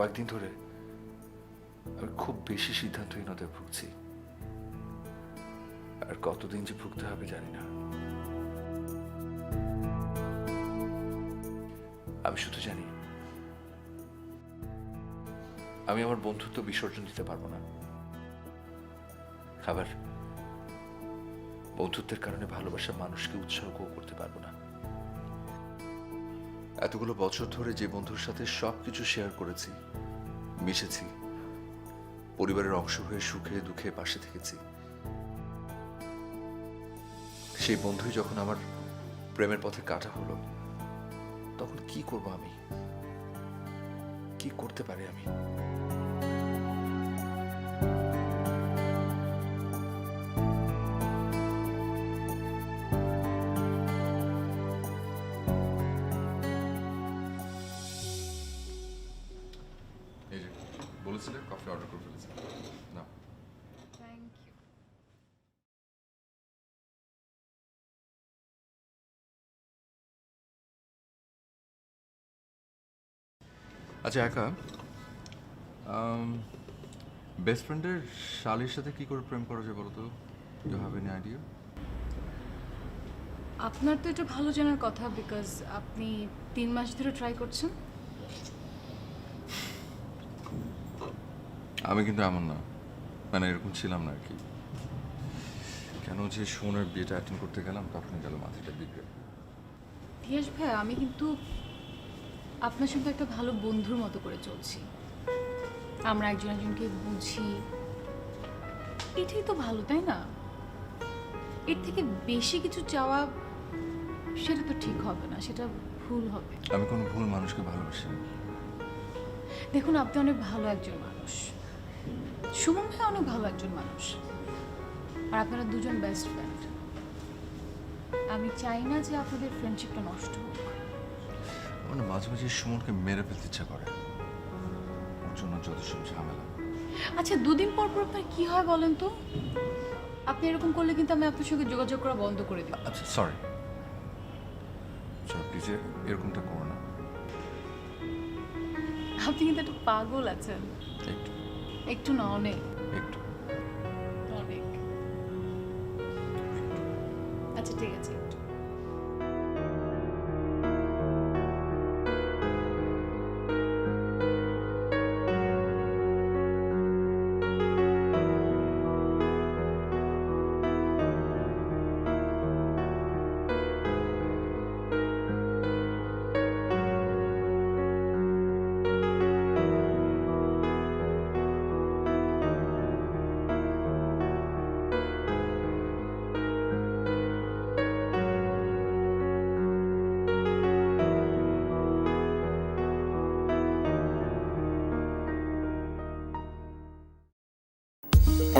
কয়েকদিন ধরে আমি খুব বেশি সিদ্ধান্তহীনতায় ভুগছি, আর কতদিন যে ভুগতে হবে জানি না। আমি শুধু জানি আমি আমার বন্ধুত্ব বিসর্জন দিতে পারবো না, আবার বন্ধুত্বের কারণে ভালোবাসার মানুষকে উৎসর্গ করতে পারবো না। এতগুলো বছর ধরে যে বন্ধুর সাথে সবকিছু শেয়ার করেছি, মিশেছি, পরিবারের অংশ হয়ে সুখে দুঃখে পাশে থেকেছি, সেই বন্ধুই যখন আমার প্রেমের পথে কাটা হলো, তখন কি করব আমি? কি করতে পারি আমি? এই যে বলেছিলে কফি অর্ডার করে ফেলেছি, না? Thank you. আচ্ছা একা, বেস্ট ফ্রেন্ডের শালির সাথে কি করে প্রেম করা যায় বলো তো? You have any idea? আপনার তো এটা ভালো জানার কথা, বিকজ আপনি 3 মাস ধরে ট্রাই করছেন। আমি কিন্তু এমন না, মানে এরকম ছিলাম না আর কি। কেন যে সুমনের বিয়েটা অ্যাটেন্ড করতে গেলাম, তখনই গেল মাথাটা বিগড়ে। ধিয়াস ভাই, আমি কিন্তু আপনার সঙ্গে একটা ভালো বন্ধুর মতো করে চলছি। আমরা একজন একজনকে বুঝি, এটাই তো ভালো, তাই না? এর থেকে বেশি কিছু চাওয়া, সেটা তো ঠিক হবে না, সেটা ভুল হবে। আমি কোনো ভুল মানুষকে ভালোবাসি না। দেখুন, আপনি অনেক ভালো একজন মানুষ, সুমন ভাই অনেক ভালো একজন মানুষ, আর আপনারা দুজন বেস্ট ফ্রেন্ড। আমি চাই না যে আপনাদের ফ্রেন্ডশিপটা নষ্ট হোক। আমার না মাঝে মাঝে সুমনকে মেরে ফেলতে ইচ্ছা করে, ওর জন্য যত সব ঝামেলা। আচ্ছা, 2 দিন পর পর আপনার কি হয় বলেন তো? আপনি এরকম করলে কিন্তু আমি আপনার সঙ্গে যোগাযোগ করা বন্ধ করে দিই। আচ্ছা সরি, প্লিজ এরকমটা করো না। আপনি কিন্তু একটু পাগল আছেন। একটু একটু না, অনেক একটু অনেক। আচ্ছা ঠিক আছে, একটু।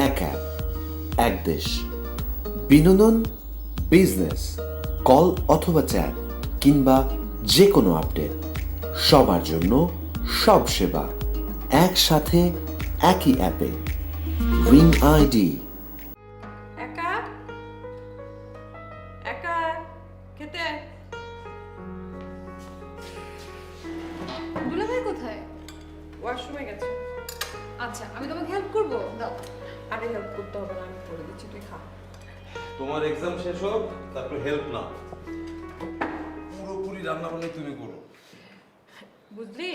এক অ্যাপ, এক দেশ। বিনোদন, বিজনেস, কল অথবা চ্যাট কিংবা যে কোনো আপডেট, সবার জন্য সব সেবা একসাথে একই অ্যাপে। Ring ID. একা একা খেতে দুলাভাই কোথায়? ওয়াশরুমে গেছে। আচ্ছা, আমি তোমাকে হেল্প করবো, দাও। আরে হেল্প করতে হবে না, আমি করে দিচ্ছি, তুই খা। তোমার এক্সাম শেষ হোক, তারপর হেল্প না, পুরোপুরি রান্না বান্না তুমি করো। বুঝলি,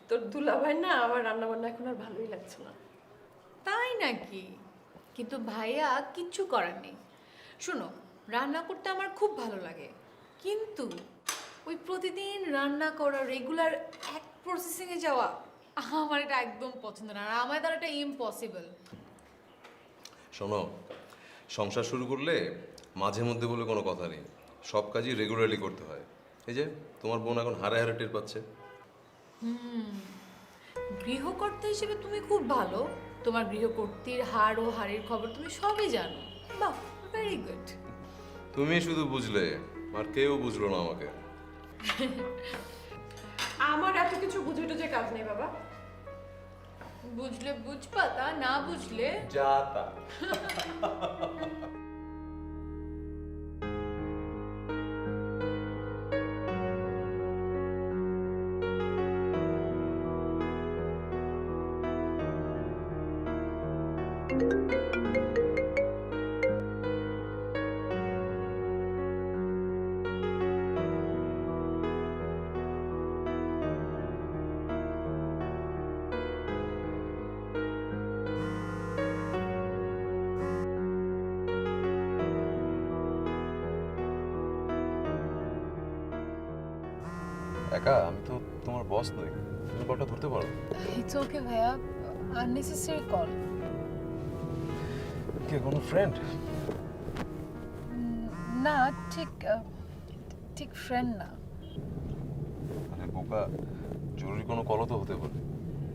তোর দুলাভাই না আমার রান্না বান্না এখন আর ভালোই লাগছে না। তাই নাকি? কিন্তু ভাইয়া কিচ্ছু করার নেই। শোনো, রান্না করতে আমার খুব ভালো লাগে, কিন্তু ওই প্রতিদিন রান্না করা, রেগুলার এক প্রসেসিংয়ে যাওয়া, আমার এটা একদম পছন্দ না, আর আমার দ্বারা এটা ইম্পসিবল। শোনো, সংসার শুরু করলে মাঝে মধ্যে বলে কোনো কথা নেই, সব কাজই রেগুলারলি করতে হয়। এই যে তোমার বোন এখন হারে হারে টের পাচ্ছে। গৃহকর্তা হিসেবে তুমি খুব ভালো, তোমার গৃহকর্তীর হাড় ও হাড়ের খবর তুমি সবই জানো। বাহ, ভেরি গুড। তুমি শুধু বুঝলে, আর কেউ বুঝলো না আমাকে। আমার এত কিছু বুঝে টুঝে কাজ নেই বাবা। বুঝলে বুঝবা, তা না বুঝলে যা তা। একা আমি তো তোমার বস নই, তুমি কলটা ধরতে পারো। ইটস ওকে ভাইয়া, আননেসেসারি কল। কে কোনো ফ্রেন্ড? না, ঠিক ঠিক ফ্রেন্ড না। মানে বোকা, জরুরি কোনো কলও তো হতে পারে,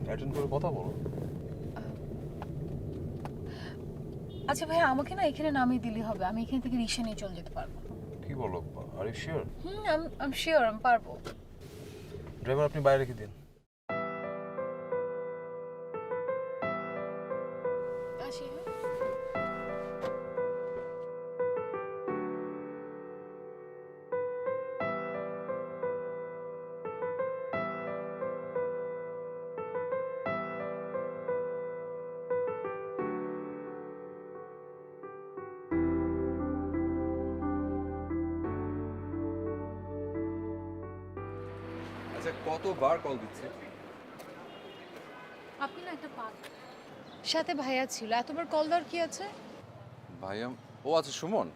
অ্যাটেন্ড করে কথা বলো। আচ্ছা ভাইয়া, আমাকে না এখানে নামিয়ে দিলেই হবে, আমি এখান থেকে রিক্সা নিয়ে চলে যেতে পারবো। কি বলো, are you sure? I sure আমি পারবো। ড্রাইভার আপনি বাইরে রেখে দিন। আসি, হ্যাঁ? আচ্ছা, কতবার কল দিচ্ছে? আপনি না একটা পাগল। সাথে ভাইয়া ছিল, এতবার কল দেওয়ার কি আছে? ভাইয়া? ও আচ্ছা, সুমন।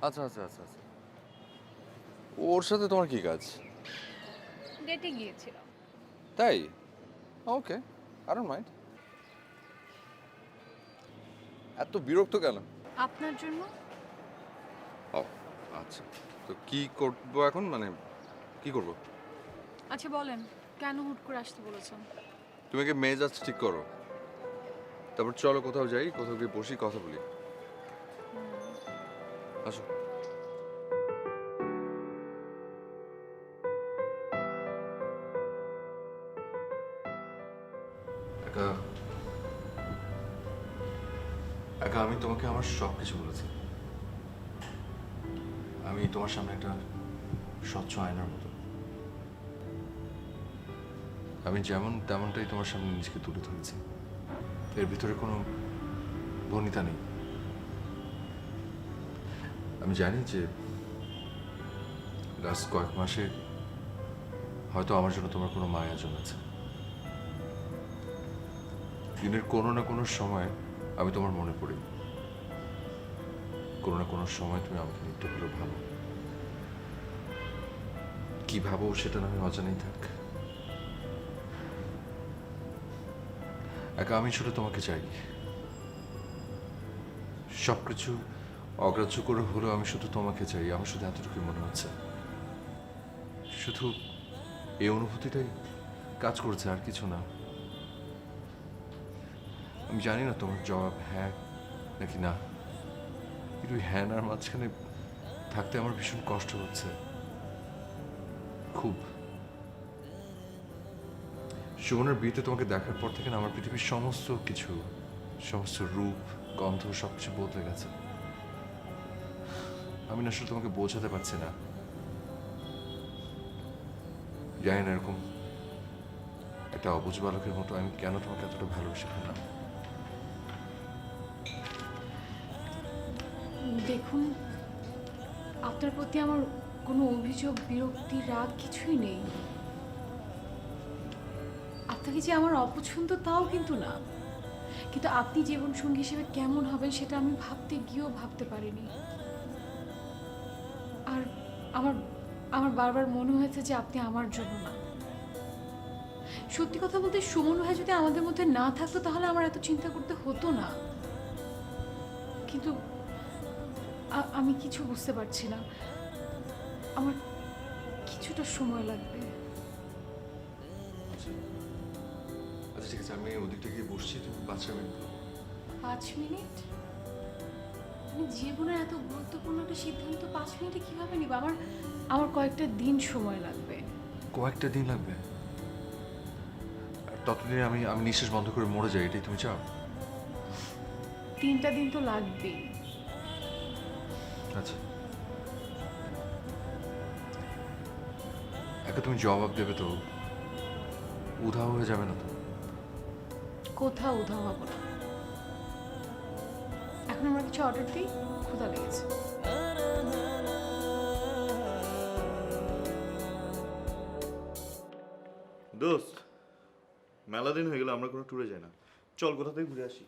আচ্ছা আচ্ছা আচ্ছা আচ্ছা, ওর সাথে তোমার কি কাজ? ডেটে গিয়েছিল। তাই? ওকে, আই ডোন্ট মাইন্ড। এত বিরক্ত কেন? আপনার জন্য। ও আচ্ছা, তো কি করবো এখন, মানে কি করবো? আচ্ছা বলেন, কেন হুট করে আসতে বলেছেন? তুমি কি মেজাজ ঠিক করো, তারপর চলো কোথাও যাই, কোথাও গিয়ে বসি, কথা বলি। আসো। একা একা আমি তোমাকে আমার সব কিছু বলেছি। আমি তোমার সামনে একটা স্বচ্ছ আয়নার মতো। আমি যেমন তেমনটাই তোমার সামনে নিজেকে তুলে ধরেছি। এর ভিতরে কোনো ভনিতা নেই। আমি জানি যে লাস্ট কয়েক মাসে হয়তো আমার জন্য তোমার কোনো মায়া জমেছে। দিনের কোনো না কোনো সময় আমি তোমার মনে পড়ি, কোনো না কোনো সময় তুমি আমাকে নিত্য হলেও ভাবো। কি ভাবো সেটা না আমি অজানাই থাক। একা আমি শুধু তোমাকে চাই। সবকিছু অগ্রাহ্য করে হলেও আমি শুধু তোমাকে চাই। আমার শুধু এতটুকুই মনে হচ্ছে, শুধু এই অনুভূতিটাই কাজ করছে, আর কিছু না। আমি জানি না তোমার জবাব হ্যাঁ নাকি না, কিন্তু হ্যাঁ আর মাঝখানে থাকতে আমার ভীষণ কষ্ট হচ্ছে, খুব। সুমনের বিয়েতে তোমাকে দেখার পর থেকে না আমার পৃথিবীর সমস্ত কিছু, সমস্ত রূপ গন্ধ সবকিছু বদলে গেছে। আমি না আসলে তোমাকে বোঝাতে পারছি না। জানি না এরকম একটা অবুঝ বালকের মতো আমি কেন তোমাকে এতটা ভালোবেসে ফেললাম। দেখুন, আপনার প্রতি আমার কোনো অভিযোগ, বিরক্তি, রাগ কিছুই নেই। আপনাকে যে আমার অপছন্দ তাও কিন্তু না, কিন্তু আপনি জীবনসঙ্গী হিসেবে কেমন হবেন সেটা আমি ভাবতে গিয়েও ভাবতে পারিনি। আর আমার আমার বারবার মনে হয়েছে যে আপনি আমার জন্য না। সত্যি কথা বলতে, সুমন ভাই যদি আমাদের মধ্যে না থাকতো তাহলে আমার এত চিন্তা করতে হতো না। কিন্তু আমি কিছু বুঝতে পারছি না, আমার কিছুটা সময় লাগবে। আচ্ছা ঠিক আছে, আমি ওদিকটা গিয়ে বসছি, তুমি 5 মিনিট। 5 মিনিট? আমি জীবনের এত গুরুত্বপূর্ণ একটা সিদ্ধান্ত 5 মিনিটে কিভাবে নিব? আমার কয়েকটা দিন সময় লাগবে। কয়েকটা দিন লাগবে? আর ততদিনে আমি আমি নিঃশ্বাস বন্ধ করে মরে যাই, এটাই তুমি চাও? 3টা দিন তো লাগবেই। আচ্ছা, একা তুমি জবাব দেবে তো? উধাও হয়ে যাবে না তো? কোথাও উধাও হবো না। এখন আমরা কিছু অর্ডার দিই, ক্ষুধা লেগেছে। দোস্ত, মেলা দিন হয়ে গেল আমরা কোনো ট্যুরে যাই না। চল কোথা থেকে ঘুরে আসি।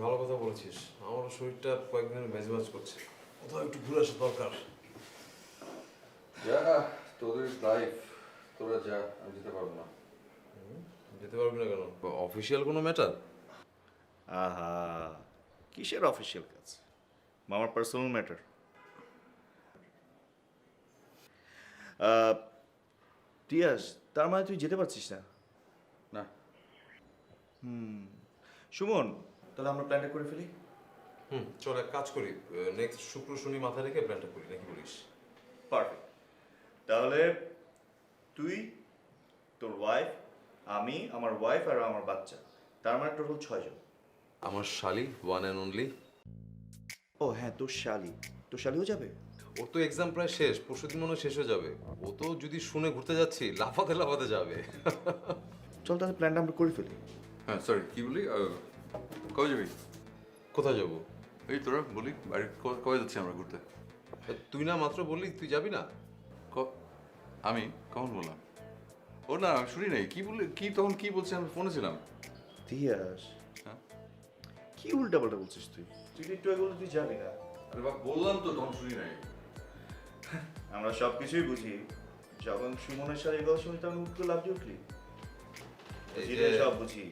ভালো কথা বলেছিস, আমার শরীরটা কয়েকদিন মেজবাজ করছে, কোথাও একটু ঘুরে আসা দরকার। তোদের লাইফ, তোরা যা, আমি যেতে পারবো না। যেতে পারবি না কেন? অফিসিয়াল কোনো ম্যাটার? আহা, কিসের অফিসিয়াল কাজ? মামার পার্সোনাল ম্যাটার। তিয়াস, তার মানে তুই যেতে পারছিস না? না, সুমন, তাহলে আমরা প্ল্যানটা করে ফেলি। চল এক কাজ করি, নেক্সট শুক্র শনি মাথায় রেখে প্ল্যানটা করি, নাকি বলিস? পারফেক্ট। তাহলে তুই, তোর ওয়াইফ, আমি, আমার ওয়াইফ আর আমার বাচ্চা, তার মানে টোটাল 6 জন। আমার শালি, ওয়ান অ্যান্ড অনলি। ও হ্যাঁ, তোর শালিও যাবে? ওর তো এক্সাম প্রায় শেষ, পরশুদিন মনে হয় শেষ হয়ে যাবে। ও তো যদি শুনে ঘুরতে যাচ্ছি লাফাতে লাফাতে যাবে। চল তাহলে প্ল্যানটা আমরা করে ফেলি। হ্যাঁ সরি, কি বলি? কবে যাবি? কোথায় যাবো? এই তোরা বলি, বাড়ি কবে যাচ্ছি আমরা ঘুরতে? তুই না মাত্র বললি তুই যাবি না? আমি কখন বললাম? ও না, আমি শুনি নাই। কি বললি? কি তখন কি বলছি? আমি ফোনে ছিলাম। তিয়াস, হ্যাঁ? কি উল্টাপাল্টা বলছিস তুই? তুই একটু আগে বললি তুই যাবি না। আরে বাবা, বললাম তো, তখন শুনি নাই। আমরা সব কিছুই বুঝি। যখন সুমনের সাথে কথা শুনি তখন উঠতে লাভ দিয়ে উঠলি। এই এটা যে সব বুঝি।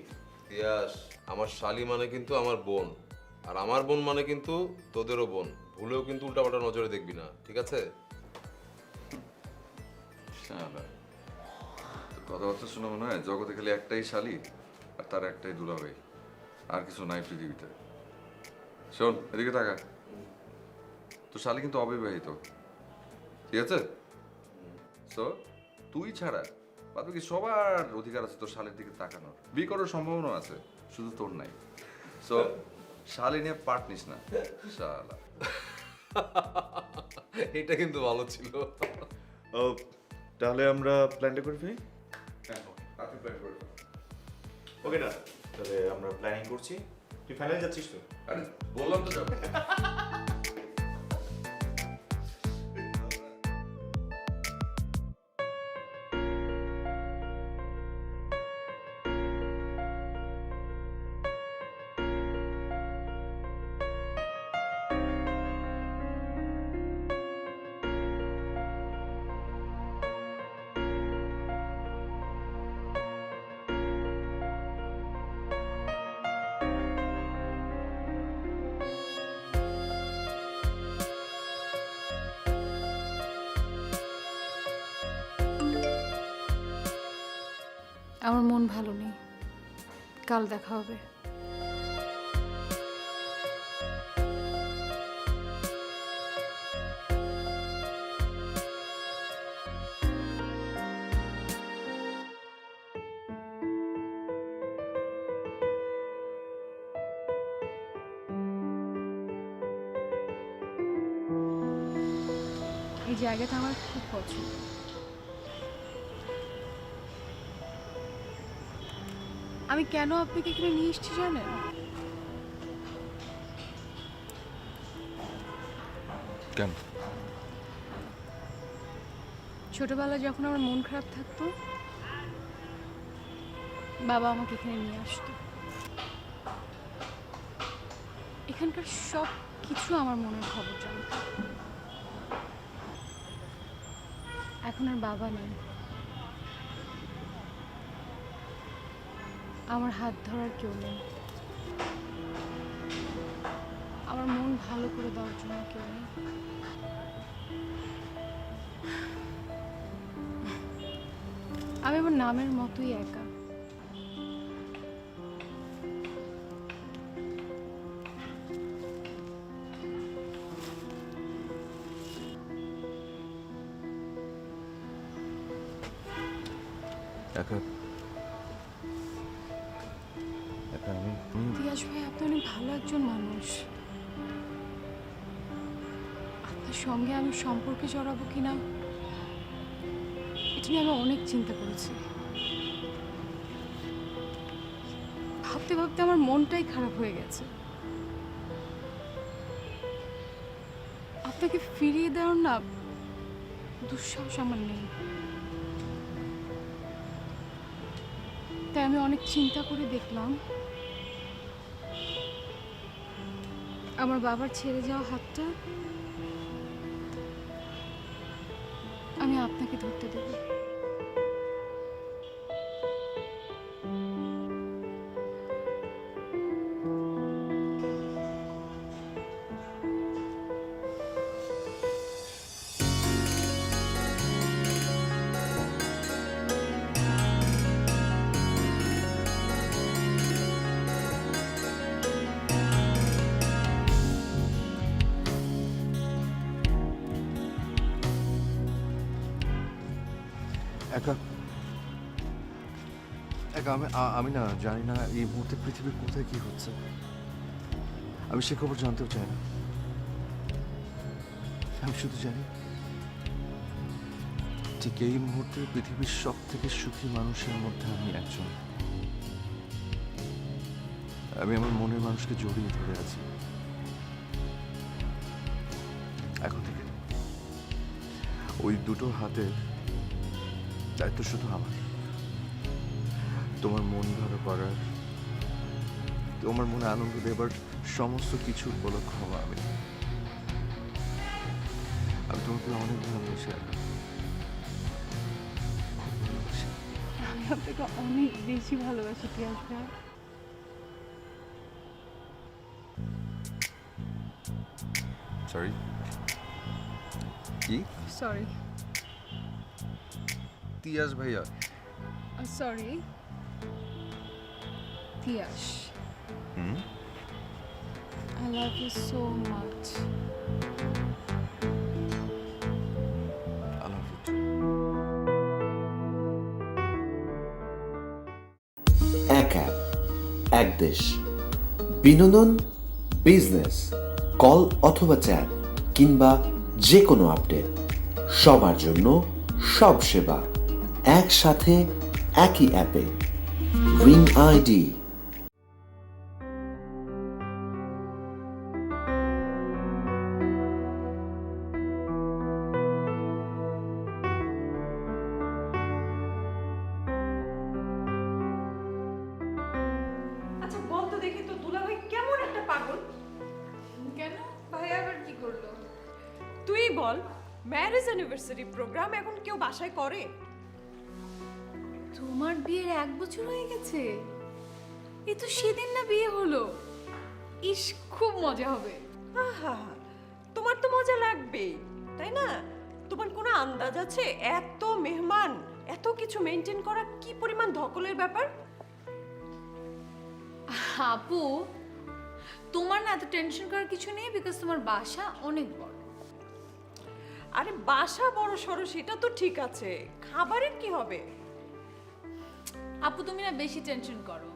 তিয়াস, আমার শালি মানে কিন্তু আমার বোন, আর আমার বোন মানে কিন্তু তোদেরও বোন। ভুলেও কিন্তু উল্টাপাল্টা নজরে দেখবি না, ঠিক আছে? শালা, তোর কথাবার্তা শুনে মনে হয় জগতে খালি একটাই শালি আর তার একটাই দুলাভাই, আর কিছু নাই পৃথিবীতে। শোন, এদিকে টাকা। তোর শালি কিন্তু অবিবাহিত, ঠিক আছে? সো তুই ছাড়া বাদ বাকি সবার অধিকার আছে তোর শালের দিকে তাকানোর, বিয়ে করার সম্ভাবনা আছে, শুধু তোর নাই। সো শালি নিয়ে পার্ট নিস না শালা। এটা কিন্তু ভালো ছিল। ও, তাহলে আমরা প্ল্যানটা করে ফেলি। হ্যাঁ, আপনি প্ল্যান করে ফেলো। ওকে না, তাহলে আমরা প্ল্যানিং করছি। তুই ফাইনাল যাচ্ছিস তো? আরে বললাম তো যাবো। আমার মন ভালো নেই, কাল দেখা হবে। এই জায়গাটা আমার খুব পছন্দ। আমি কেন আপনাকে এখানে নিয়ে এসেছি জানেন? কেন? ছোটবেলায় যখন আমার মন খারাপ থাকতো, বাবা আমাকে এখানে নিয়ে আসতো। এখানকার সব কিছু আমার মনের খবর জানতো। এখন আর বাবা নেই, আমার হাত ধরার কেউ নেই, আমার মন ভালো করে দেওয়ার জন্য কেউ নেই। আমি আমার নামের মতোই একা। একা একা আমি তিয়াস ভাই, আপনি অনেক ভালো একজন মানুষ। আপনার সঙ্গে আমি সম্পর্কে জড়াবো কিনা এটা নিয়ে আমি অনেক চিন্তা করেছি। ভাবতে ভাবতে আমার মনটাই খারাপ হয়ে গেছে। আপনাকে ফিরিয়ে দেওয়ার না দুঃসাহস আমার নেই। তাই আমি অনেক চিন্তা করে দেখলাম আমার বাবার ছেড়ে যাওয়া হাতটা আমি আপনাকে ধরতে দেব। একা একা আমি না জানি না এই মুহূর্তে পৃথিবীর কোথায় কি হচ্ছে। আমি সে খবর জানতেও চাই না। আমি শুধু জানি ঠিক এই মুহূর্তে পৃথিবীর সব থেকে সুখী মানুষের মধ্যে আমি একজন। আমি আমার মনের মানুষকে জড়িয়ে ধরে আছি। এখন থেকে ওই দুটো হাতের দায়িত্ব শুধু আমার। তোমার মন ভালো করার, তোমার মনে আনন্দ দেবার সমস্ত কিছুর উপলক্ষ হওয়া আমি। আমি তোমাকে অনেক ভালোবাসি। আমি আপনাকে অনেক বেশি ভালোবাসি পিয়াস ভাই। সরি, কি? সরি তিয়াস ভাইয়া। সরি পিয়াস। হুম, I love you so much. I love you too. এক অ্যাপ, এক দেশ। বিনোদন, বিজনেস, কল অথবা চ্যাট কিংবা যে কোনো আপডেট, সবার জন্য সব সেবা একসাথে একই অ্যাপে। Ring ID. আচ্ছা বল তো দেখি তো দুলাভাই কেমন একটা পাগল। কেন ভাই আবার কি করলো? তুই বল, ম্যারেজ অ্যানিভার্সারি প্রোগ্রাম এখন কেউ বাসায় করে? তোমার বিয়ের 1 বছর হয়ে গেছে। এ তো সেদিন না বিয়ে হলো। ইস, খুব মজা হবে। আহা, তোমার তো মজা লাগবেই তাই না? তোমার কোনো আন্দাজ আছে এত মেহমান এত কিছু মেনটেন করা কি পরিমাণ ধকলের ব্যাপার? আপু, তোমার না এত টেনশন করার কিছু নেই, বিকজ তোমার বাসা অনেক বড়। আরে বাসা বড় সড়ো সেটা তো ঠিক আছে, খাবারের কি হবে? আপু তুমি না বেশি টেনশন করো।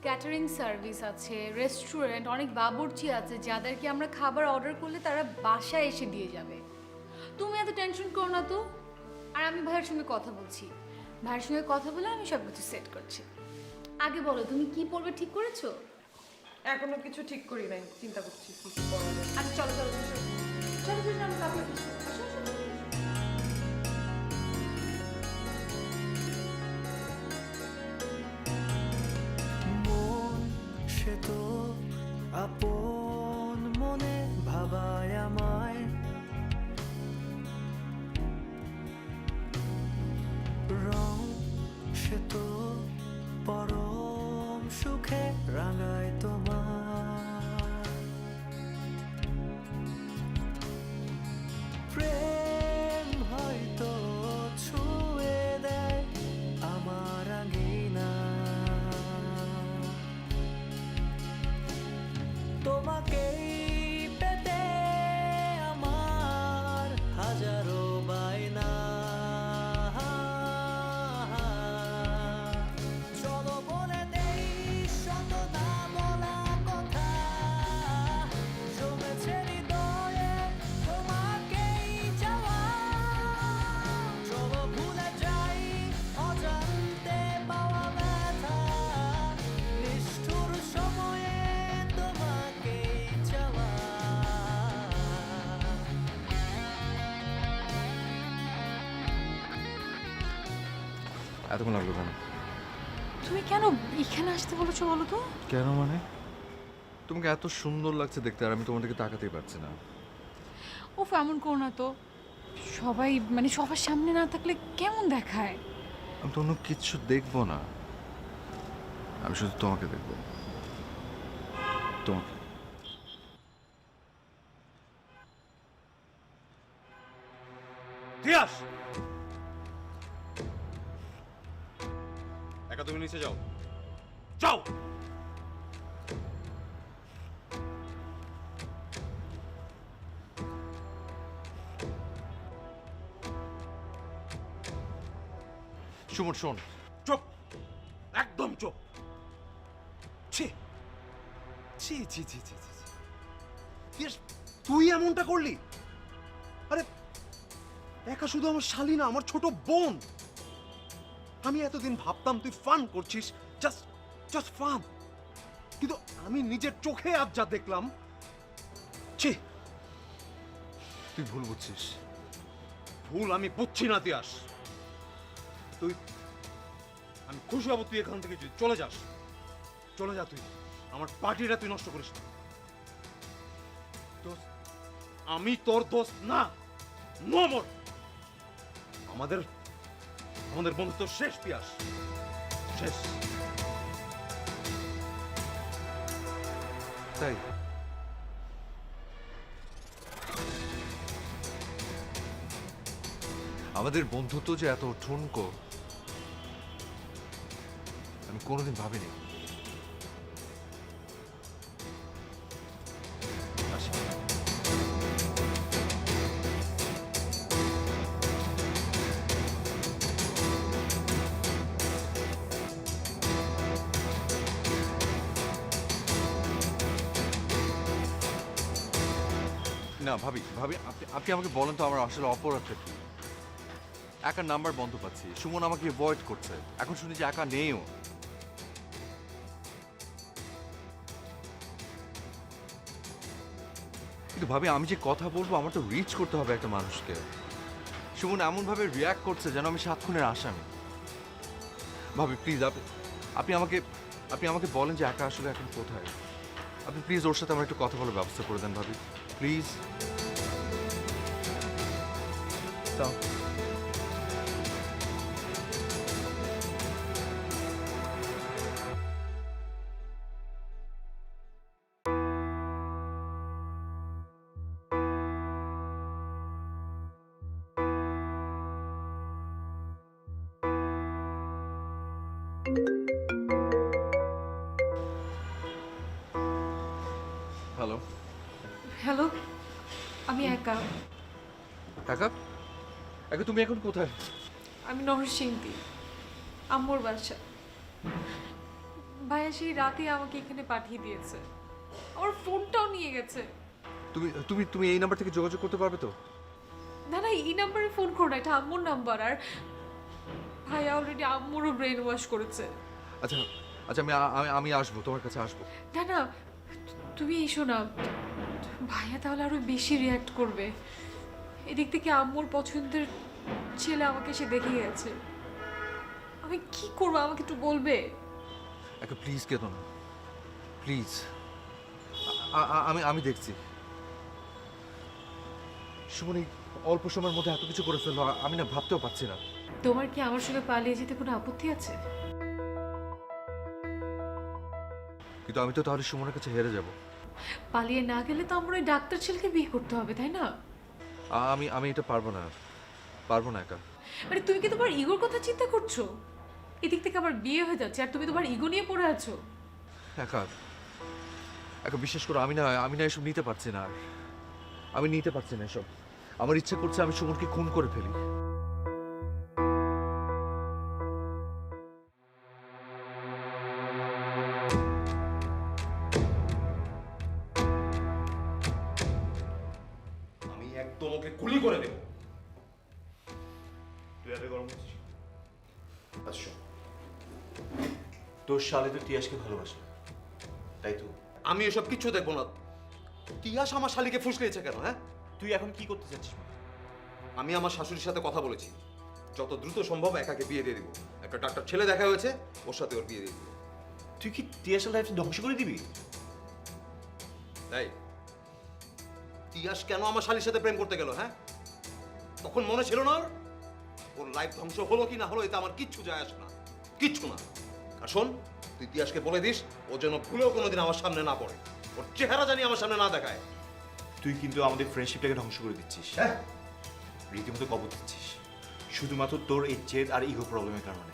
ক্যাটারিং সার্ভিস আছে, রেস্টুরেন্ট, অনেক বাবুর্চি আছে যাদেরকে আমরা খাবার অর্ডার করলে তারা বাসায় এসে দিয়ে যাবে। তুমি এত টেনশন করো না তো। আর আমি ভাইয়ের সঙ্গে কথা বলছি, ভাইয়ের সঙ্গে কথা বলে আমি সব কিছু সেট করছি। আগে বলো তুমি কি পড়বে ঠিক করেছো? এখনো কিছু ঠিক করি নাই, চিন্তা করছি কি কি করা যায়। আচ্ছা চলো চলো চলো চলো চলো চলো কাপড় কিছু আসো আসো। মন সে তো আপন মনে ভাবায় আমায়, রং সে তো পরম সুখে রাঙায় তোমার, প্রেম হয়তো ছুঁয়ে দেয় আমার আঙিনা, তোমাকেই পেতে আমার হাজারো বায়না, চলো বলে দেই শত না বলা কথা, জমেছে হৃদয়ে তোমাকেই চাওয়া, চলো ভুলে যাই অজান্তে পাওয়া ব্যথা, নিষ্ঠুর সময়ে তোমাকেই চাওয়া। এতক্ষণ লাগলো কেন? তুমি কেন এখানে আসতে বলেছো বলো তো? কেন মানে? তোমাকে এত সুন্দর লাগছে দেখতে আর আমি তোমার দিকে তাকাতেই পারছি না। ও এমন করো না তো। সবাই মানে সবার সামনে না থাকলে কেমন দেখায়? আমি তো অন্য কিচ্ছু দেখবো না, আমি শুধু তোমাকে দেখবো, তোমাকে। তিয়াস, একা তুমি নিচে যাও, যাও। সুমন শোন, চুপ, একদম চুপ। ছি ছি ছি ছি ছি ছি। তিয়াস, তুই এমনটা করলি? আরে একা শুধু আমার শালী না, আমার ছোট বোন। আমি এতদিন ভাবতাম তুই ফান করছিস, জাস্ট জাস্ট ফান, কিন্তু আমি নিজের চোখে আজ যা দেখলাম, ছি। তুই ভুল বুঝছিস। ভুল আমি বুঝছি না তিয়াস। তুই, আমি খুশি হব তুই এখান থেকে যদি চলে যাস। চলে যা তুই, আমার পার্টিটা তুই নষ্ট করিস না। দোস্ত, আমি তোর দোস্ত না, নো মোর। আমাদের আমাদের বন্ধুত্ব শেষ পিয়াস, শেষ। তাই আমাদের বন্ধুত্ব যে এত ঠুনকো আমি কোনোদিন ভাবিনি। আসি। না ভাবি ভাবি, আপনি আপনি আমাকে বলেন তো আমার আসলে অপরাধটা কি? একার নাম্বার বন্ধ পাচ্ছি, সুমন আমাকে অ্যাভয়েড করছে, এখন শুনি যে একা নেইও। কিন্তু ভাবি আমি যে কথা বলবো আমার তো রিচ করতে হবে একটা মানুষকে। সুমন এমনভাবে রিয়াক্ট করছে যেন আমি 7 খুনের আসামি। ভাবি প্লিজ আপনি আমাকে বলেন যে একা আসলে এখন কোথায়। আপনি প্লিজ ওর সাথে আমার একটু কথা বলার ব্যবস্থা করে দেন ভাবি, প্লিজ। দাও। হ্যালো। হ্যালো, আমি একা। একা? একা তুমি এখন কোথায়? আমি নরসিংদী, আম্মুর বাসা। ভাইয়া সেই রাতে আমাকে এখানে পাঠিয়ে দিয়েছে, আমার ফোনটাও নিয়ে গেছে। তুমি তুমি তুমি এই নাম্বার থেকে যোগাযোগ করতে পারবে তো? না না, এই নাম্বারে ফোন করো না, এটা আম্মুর নাম্বার। আর ভাইয়া অলরেডি আম্মুরও ব্রেন ওয়াশ করেছে। আচ্ছা আচ্ছা, আমি আসবো, তোমার কাছে আসবো। না না, তুমি এসো না, ভাইয়া তাহলে আরো বেশি রিয়াক্ট করবে। এদিক থেকে আম্মুর পছন্দের ছেলে আমাকে এসে দেখে গেছে। আমি কি করবো আমাকে একটু বলবে? একা প্লিজ কেঁদো না, প্লিজ। আমি দেখছি। সুমন এই অল্প সময়ের মধ্যে এত কিছু করে ফেললো, আমি না ভাবতেও পারছি না। তোমার কি আমার সঙ্গে পালিয়ে যেতে কোনো আপত্তি আছে? কিন্তু আমি তো তাহলে সুমনের কাছে হেরে যাব। পালিয়ে না গেলে তো আমার ওই ডাক্তার ছেলেকে বিয়ে করতে হবে, তাই না? আমি এটা পারবো না একা। মানে তুমি কি তোমার ইগোর কথা চিন্তা করছো? এদিক থেকে আবার বিয়ে হয়ে যাচ্ছে আর তুমি তোমার ইগো নিয়ে পড়ে আছো। একা বিশ্বাস করো, আমি না এসব নিতে পারছি না। আর আমি নিতে পারছি না এসব। আমার ইচ্ছে করছে আমি সুমনকে খুন করে ফেলি। আমি একদম ওকে গুলি করে দেব। তুই এত গরম হচ্ছিস? আচ্ছা, তোর শালে তো তিয়াসকে ভালোবাসে, তাই তো? আমি এসব কিচ্ছু দেখবো না। তিয়াস আমার শালীকে ফুসলিয়েছে কেন? হ্যাঁ, তুই এখন কি করতে চাচ্ছিস? আমি আমার শাশুড়ির সাথে কথা বলেছি, যত দ্রুত সম্ভব একাকে বিয়ে দিয়ে দিব। একটা ডাক্তার ছেলে দেখা হয়েছে, ওর সাথে ওর বিয়ে দিয়ে দিব। তুই কি তিয়াসের লাইফ ধ্বংস করে দিবি? তাই তিয়াস কেন আমার শালীর সাথে প্রেম করতে গেল? হ্যাঁ, তখন মনে ছিল না ওর? ওর লাইফ ধ্বংস হলো কি না হলো এতে আমার কিচ্ছু যায় আসে না, কিচ্ছু না। আর শোন, তুই তিয়াসকে বলে দিস ও যেন ভুলেও কোনোদিন আমার সামনে না পড়ে, ওর চেহারা জানি আমার সামনে না দেখায়। তুই কিন্তু আমাদের ফ্রেন্ডশিপটাকে ধ্বংস করে দিচ্ছিস। হ্যাঁ, রীতিমতো কবর দিচ্ছিস শুধুমাত্র তোর এই জেদ আর ইগো প্রবলেমের কারণে,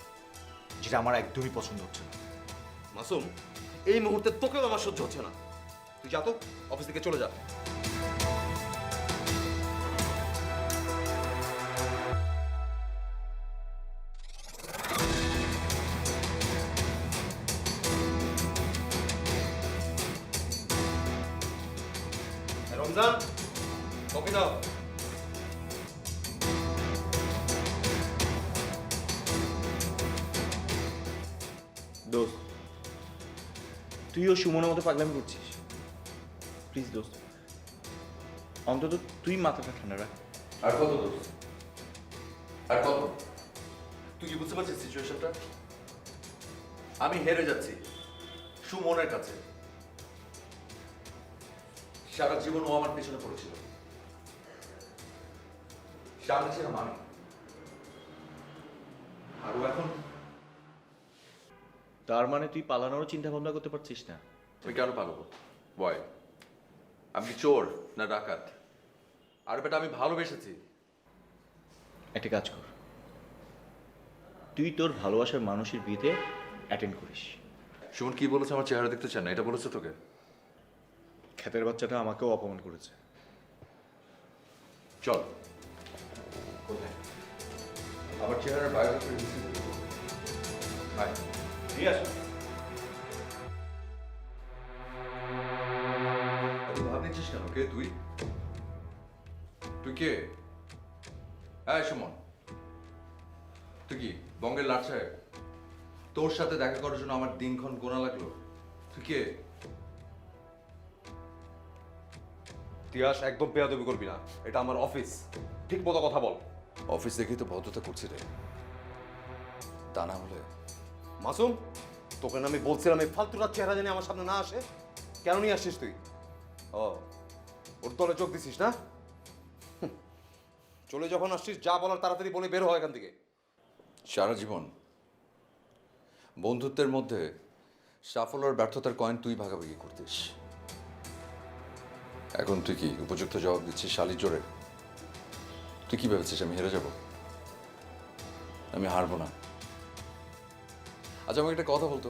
যেটা আমার একদমই পছন্দ হচ্ছে না। মাসুম, এই মুহূর্তে তোকেও আমার সহ্য হচ্ছে না। তুই যা তো, অফিস থেকে চলে যা। রমজান, কফি দাও। দোস্ত, তুইও সুমনের মতো পাগলামি করছিস। প্লিজ দোস্ত, অন্তত তুই মাথাটা ঠান্ডা রাখ। আর কত দোষ? আর কত? তুই কি বুঝতে পারছিস সিচুয়েশনটা? আমি হেরে যাচ্ছি সুমনের কাছে। সারা জীবন ও আমার পেছনে পড়েছিল, সামনে ছিলাম আমি, আর ও এখন। তার মানে তুই পালানোরও চিন্তা ভাবনা করতে পারছিস না? আমি কেন পালাবো বয়? আমি কি চোর না ডাকাত? আর বেটা আমি ভালোবেসেছি। একটা কাজ কর, তুই তোর ভালোবাসার মানুষের বিয়েতে অ্যাটেন্ড করিস। সুমন কি বলেছে? আমার চেহারা দেখতে চান না, এটা বলেছে তোকে? খ্যাতের বাচ্চাটা আমাকেও অপমান করেছে। চল। কোথায়? আমার চেহারার বায়োগ্রাফি ঠিক আছে। তুই ভাব নিচ্ছিস কেন? কে তুই? তুই কে? হ্যাঁ সুমন, তুই কি বঙ্গের লাট সাহেব? তোর সাথে দেখা করার জন্য আমার দিনক্ষণ গোনা লাগলো। তুই কে? তিয়াস, একদম বেয়াদবি করবি না, এটা আমার অফিস, ঠিক মতো কথা বল। অফিস দেখেই তো ভদ্রতা করছি রে, তা না হলে। মাসুম, তোকে না আমি বলছিলাম এই ফালতুটার চেহারা জানি আমার সামনে না আসে। কেন নিয়ে আসছিস তুই? ও, ওর দলে যোগ দিছিস না? হুঁ, চলে যখন আসছিস যা বলার তাড়াতাড়ি বলে বের হয় এখান থেকে। সারা জীবন বন্ধুত্বের মধ্যে সাফল্য আর ব্যর্থতার কয়েন তুই ভাগাভাগি করতিস। এখন তুই কি উপযুক্ত জবাব দিচ্ছিস শালির জোরে? তুই কি ভেবেছিস আমি হেরে যাব? আমি হারবো না। আচ্ছা আমাকে একটা কথা বলতো,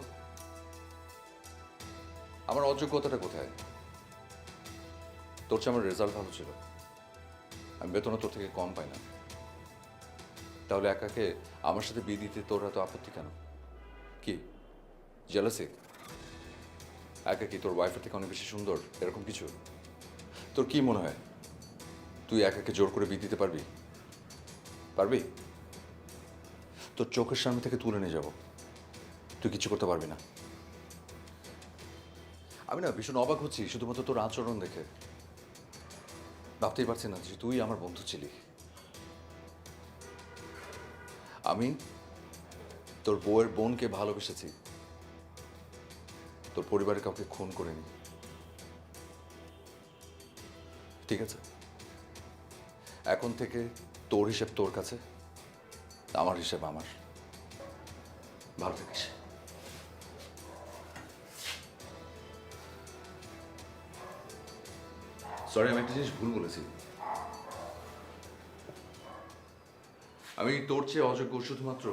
আমার অযোগ্যতাটা কোথায়? তোর চেয়ে আমার রেজাল্ট ভালো ছিল, আমি বেতনও তোর থেকে কম পাই না, তাহলে একাকে আমার সাথে বিয়ে দিতে তোর এত আপত্তি কেন? কি জেলাসি? একা কি তোর ওয়াইফের থেকে অনেক বেশি সুন্দর এরকম কিছু? তোর কি মনে হয় তুই একাকে জোর করে বিয়ে দিতে পারবি? পারবি? তোর চোখের সামনে থেকে তুলে নিয়ে যাব, তুই কিছু করতে পারবি না। আমি না ভীষণ অবাক হচ্ছি শুধুমাত্র তোর আচরণ দেখে। ভাবতেই পারছি না যে তুই আমার বন্ধু ছিলি। আমি তোর বউয়ের বোনকে ভালোবেসেছি, তোর পরিবারের কাউকে খুন করিনি। ঠিক আছে, এখন থেকে তোর হিসেব তোর কাছে, আমার হিসেব আমার। ভালো থাকিস। সরি, আমি একটা জিনিস ভুল বলেছি। আমি তোর চেয়ে অযোগ্য শুধুমাত্র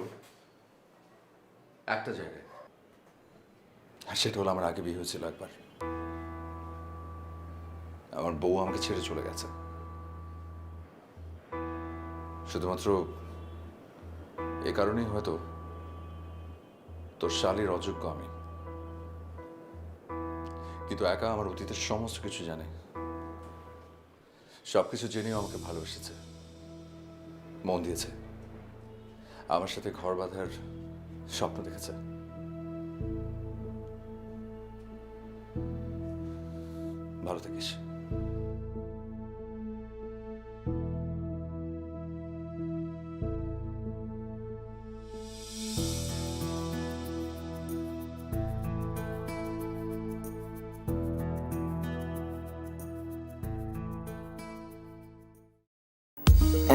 একটা জায়গায়, আর সেটা হলো আমার আগে বিয়ে হয়েছিল একবার। আমার বউ আমাকে ছেড়ে চলে গেছে, শুধুমাত্র এ কারণেই হয়তো তোর শালীর অযোগ্য আমি। কিন্তু একা আমার অতীতের সমস্ত কিছু জানে, সবকিছু জেনেও আমাকে ভালোবেসেছে, মন দিয়েছে, আমার সাথে ঘর বাঁধার স্বপ্ন দেখেছে। ভালো থাকিস।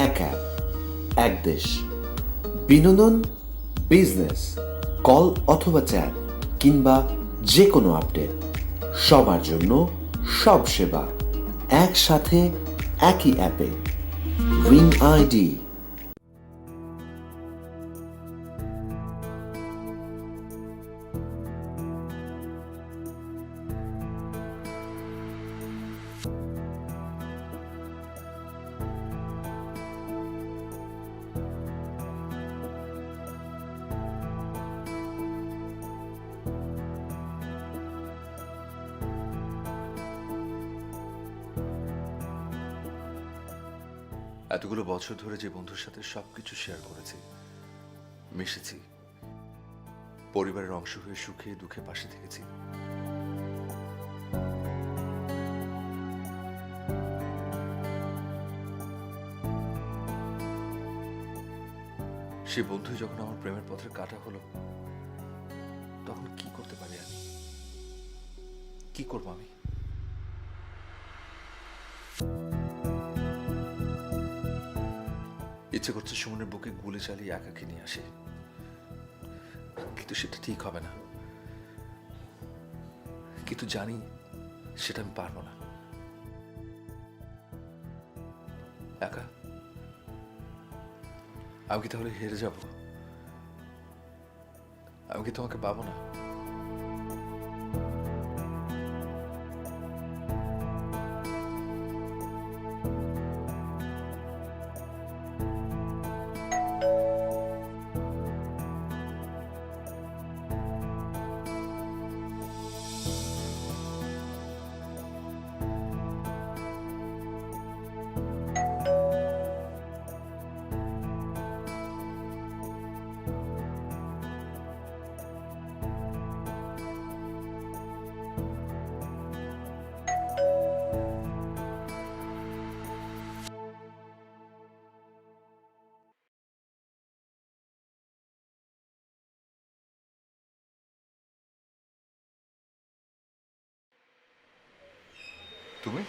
এক অ্যাপ, এক দেশ। বিনোদন, বিজনেস, কল অথবা চ্যাট কিংবা যে কোনো আপডেট, সবার জন্য সব সেবা একসাথে একই অ্যাপে। Ring ID. এতগুলো বছর ধরে যে বন্ধুর সাথে সবকিছু শেয়ার করেছি, মিশেছি, পরিবারের অংশ হয়ে সুখে দুঃখে পাশে থেকেছি, সে বন্ধু যখন আমার প্রেমের পথের কাটা হলো, তখন কি করতে পারি আমি? কি করবো আমি? ইচ্ছে করছে সুমনের বুকে গুলি চালিয়ে একাকে নিয়ে আসে, কিন্তু সেটা ঠিক হবে না। কিন্তু জানি সেটা আমি পারবো না। একা আমি কি তাহলে হেরে যাব? আমি কি তোমাকে পাবো না? তুমি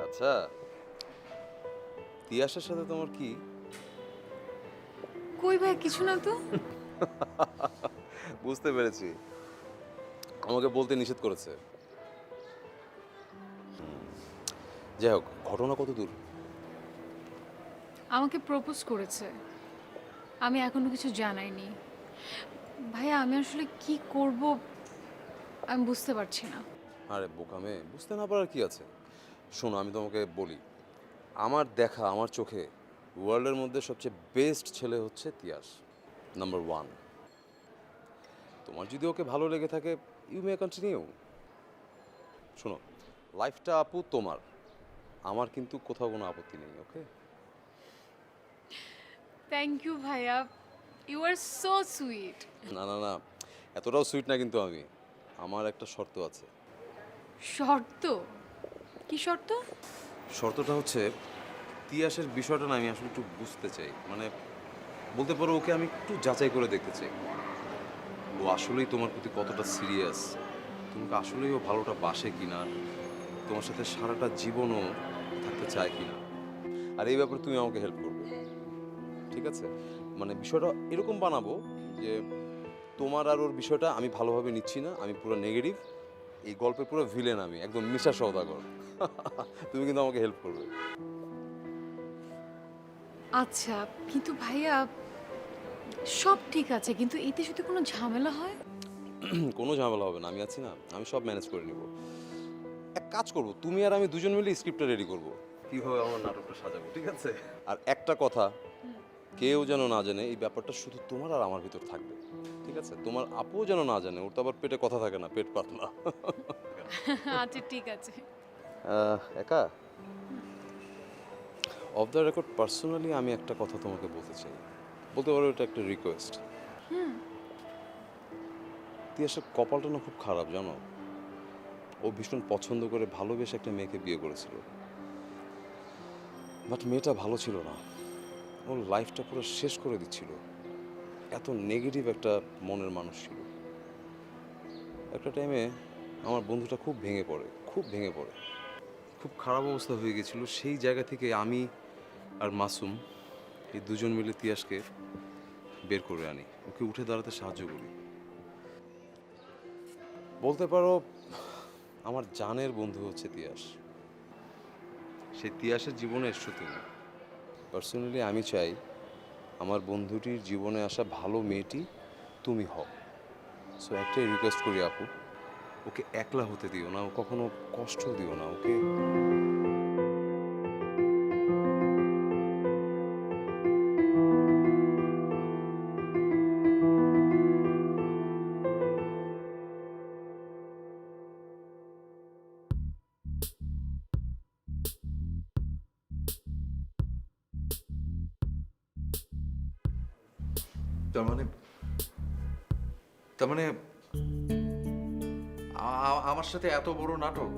আচ্ছা, তিয়াসের সাথে তোমার কি? কই ভাই, কিছু না তো। বুঝতে পেরেছি, আমাকে বলতে নিষেধ করেছে। যাই হোক, ঘটনা কত দূর? আমাকে প্রপোজ করেছে, আমি এখনো কিছু জানাইনি। ভাইয়া আমি আসলে কি করব আমি বুঝতে পারছি না। আরে বোকামে, বুঝতে না পারার কি আছে? শোনো, আমি তোমাকে বলি, আমার দেখা, আমার চোখে ওয়ার্ল্ডের মধ্যে সবচেয়ে বেস্ট ছেলে হচ্ছে তিয়াস, নাম্বার 1। তোমার যদি ওকে ভালো লেগে থাকে, ইউ মে কন্টিনিউ। শোনো, লাইফটা আপু তোমার, আমার কিন্তু কোথাও কোনো আপত্তি নেই। ওকে? থ্যাংক ইউ ভাইয়া, ইউ আর সো সুইট। না না না, এতটাও সুইট না কিন্তু আমি। আমার একটা শর্ত আছে। শর্ত? কি শর্ত? শর্তটা হচ্ছে, তিয়াসের বিষয়টা না আমি আসলে একটু বুঝতে চাই। মানে বলতে পারো, ওকে আমি একটু যাচাই করে দেখতে চাই ও আসলেই তোমার প্রতি কতটা সিরিয়াস, তোমাকে আসলেই ও ভালোটা বাসে কিনা, তোমার সাথে সারাটা জীবনও থাকতে চায় কিনা। আর এই ব্যাপারে তুমি আমাকে হেল্প করবে, ঠিক আছে? মানে বিষয়টা এরকম বানাবো যে তোমার আর ওর বিষয়টা আমি ভালোভাবে নিচ্ছি না, আমি পুরো নেগেটিভ, এই গল্পের পুরো ভিলেন আমি, একদম মিশা সওদাগর। তুমি কিন্তু আমাকে হেল্প করবে। আচ্ছা, কিন্তু ভাইয়া সব ঠিক আছে, কিন্তু এতে যদি কোনো ঝামেলা হয়? কোনো ঝামেলা হবে না, আমি আছি না, আমি সব ম্যানেজ করে নিব। এক কাজ করব, তুমি আর আমি দুজন মিলে স্ক্রিপ্টটা রেডি করব, কীভাবে আমার নাটকটা সাজাবো, ঠিক আছে? আর একটা কথা, কেউ যেন না জানে এই ব্যাপারটা শুধু তোমার আর আমার ভিতর থাকবে, ঠিক আছে? তোমার আপুও যেন না জানে, ওর তো আবার পেটে কথা থাকে না, পেট পাতলা। আচ্ছা ঠিক আছে। একা অফ দ্য রেকর্ড পার্সোনালি আমি একটা কথা তোমাকে বলতে চাই, বলতে পারো এটা একটা রিকোয়েস্ট। তিয়াসের কপালটা না খুব খারাপ জানো। ও ভীষণ পছন্দ করে ভালোবেসে একটা মেয়েকে বিয়ে করেছিল, বাট মেয়েটা ভালো ছিল না, ওর লাইফটা পুরো শেষ করে দিচ্ছিল। এত নেগেটিভ একটা মনের মানুষ ছিল। একটা টাইমে আমার বন্ধুটা খুব ভেঙে পড়ে, খুব খারাপ অবস্থা হয়ে গেছিল। সেই জায়গা থেকে আমি আর মাসুম এই দুজন মিলে তিয়াসকে বের করে আনি, ওকে উঠে দাঁড়াতে সাহায্য করি। বলতে পারো আমার জানের বন্ধু হচ্ছে তিয়াস। সেই তিয়াসের জীবনে এসছো তুমি। পার্সোনালি আমি চাই আমার বন্ধুটির জীবনে আসা ভালো মেয়েটি তুমি হও। সো একটাই রিকোয়েস্ট করি আপু, ওকে একলা হতে দিও না, ও কখনো কষ্ট দিও না ওকে। তার মানে আমার সাথে এত বড় নাটক?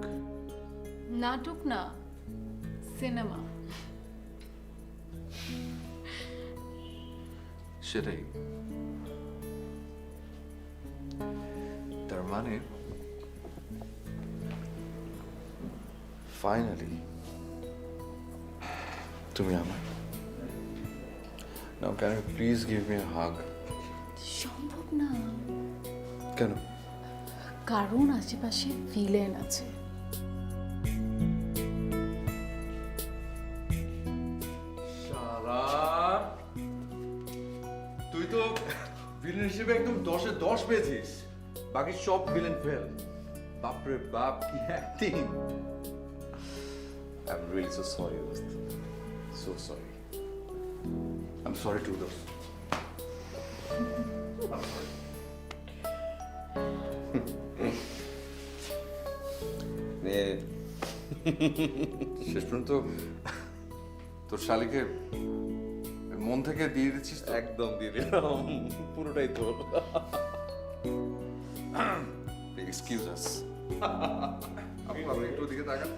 নাটক না, সিনেমা। সেটাই। তার মানে ফাইনালি তুমি আমার। Now can you please give me a hug? সম্ভব না, কেন? কারণ আশেপাশে ভিলেন আছে। শালা, তুই তো ভিলেন হিসেবে একদম 10-এ 10 পেয়েছিস, বাকি সব ভিলেন ফেল। বাপরে বাপ, কি acting! I'm really so sorry, Dost. So sorry. I'm sorry too, Dost. I'm sorry. শেষ পর্যন্ত তোর শালিকে মন থেকে দিয়ে দিচ্ছিস তো? একদম দিয়ে দিলাম, পুরোটাই তোর। এক্সকিউজ আস। আপু, আপনি একটু ওদিকে তাকান।